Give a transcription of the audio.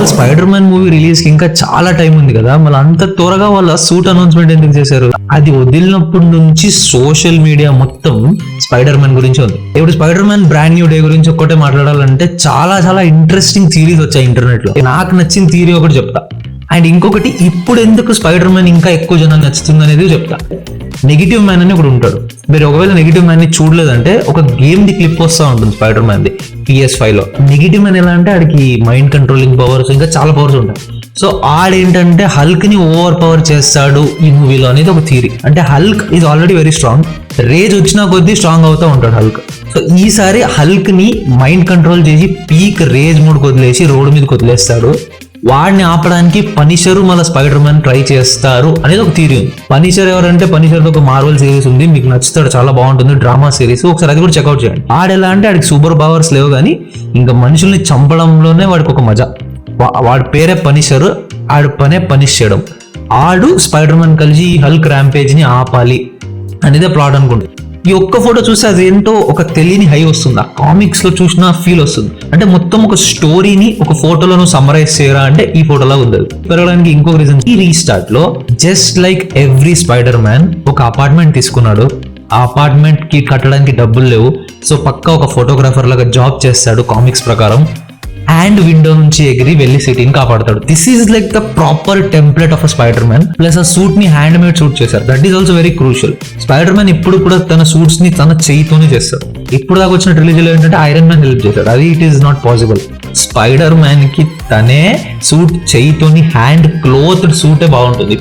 అసలు spider man movie release కి ఇంకా చాలా టైం ఉంది కదా, మళ్ళీ అంత త్వరగా వాళ్ళ సూట్ అనౌన్స్మెంట్ ఎందుకు చేశారు? అది వదిలినప్పటి నుంచి సోషల్ మీడియా మొత్తం స్పైడర్ మ్యాన్ గురించి ఉంది. ఇప్పుడు spider man brand new day గురించి ఒక్కటే మాట్లాడాలంటే చాలా చాలా ఇంట్రెస్టింగ్ థీరీస్ వచ్చాయి ఇంటర్నెట్ లో. నాకు నచ్చిన థీరీ ఒకటి చెప్తా, అండ్ ఇంకొకటి ఇప్పుడు ఎందుకు స్పైడర్ మ్యాన్ ఇంకా ఎక్కువ జనం నచ్చుతుంది అనేది చెప్తా. నెగిటివ్ మ్యాన్ అని ఒకడు ఉంటాడు. మీరు ఒకవేళ నెగిటివ్ మ్యాన్ ని చూడలేదంటే ఒక గేమ్ ది క్లిప్ వస్తూ ఉంటుంది స్పైడర్ మ్యాన్ ది PS5 లో. నెగిటివ్ మ్యాన్ ఎలా అంటే ఆడికి మైండ్ కంట్రోలింగ్ పవర్స్ ఇంకా చాలా పవర్స్ ఉంటాయి. సో ఆడేంటంటే హల్క్ ని ఓవర్ పవర్ చేస్తాడు ఈ మూవీలో అనేది ఒక థియరీ. అంటే Hulk is already very strong, rage వచ్చినా కొద్దీ స్ట్రాంగ్ అవుతూ ఉంటాడు హల్క్. సో ఈసారి హల్క్ ని మైండ్ కంట్రోల్ చేసి పీక్ రేజ్ మూడ్ వదిలేసి రోడ్డు మీదకి వదిలేస్తాడు. వాడిని ఆపడానికి పనిషర్ మళ్ళీ స్పైడర్ మ్యాన్ ట్రై చేస్తారు అనేది ఒక థియరీ ఉంది. పనిషర్ ఎవరంటే పనిషర్ ఒక మార్వెల్ సిరీస్ ఉంది, మీకు నచ్చుతాడు, చాలా బాగుంటుంది డ్రామా సిరీస్, ఒకసారి అది కూడా చెక్అౌట్ చేయండి. ఆడెలా అంటే ఆడికి సూపర్ పవర్స్ లేవు కానీ ఇంకా మనుషుల్ని చంపడంలోనే వాడికి ఒక మజా. వాడి పేరే పనిషర్, ఆడు పనే పనిష్ చేయడం. ఆడు స్పైడర్ మ్యాన్ కలిసి ఈ హల్క్ ర్యాంపేజ్ ని ఆపాలి అనేదే ప్లాట్ అనుకుంటుంది. ఈ ఒక్క ఫోటో చూస్తే అది ఏంటో ఒక తెలియని హై వస్తుంది, ఆ కామిక్స్ లో చూసిన ఫీల్ వస్తుంది. అంటే మొత్తం ఒక స్టోరీని ఒక ఫోటోలో సమ్మరైజ్ చేయరా అంటే ఈ ఫోటోలా ఉంది. పెరగడానికి ఇంకొక రీజన్, ఈ రీస్టార్ట్ లో just like every spider man ఒక అపార్ట్మెంట్ తీసుకున్నాడు. ఆ అపార్ట్మెంట్ కి కట్టడానికి డబ్బులు లేవు, సో పక్కా ఒక ఫోటోగ్రాఫర్ లాగా జాబ్ చేస్తాడు కామిక్స్ ప్రకారం. అండ్ విండో నుంచి ఎగిరి వెళ్ళి సిటీని కాపాడతాడు. This is like the proper template of a spider man. Plus ఆ సూట్ ని హ్యాండ్ మేడ్ సూట్ చేశారు, that is also very crucial. Spider man ఇప్పుడు కూడా తన సూట్స్ ని తన చేయితోనే చేస్తాడు. ఇప్పుడు దాకా వచ్చిన ట్రిలజీలో ఏంటంటే ఐరన్ మ్యాన్ హెల్ప్ చేశాడు, అది it is not possible. Spider man కి తనే సూట్ చేయితోని హ్యాండ్ క్లోత్డ్ సూటే బాగుంటుంది.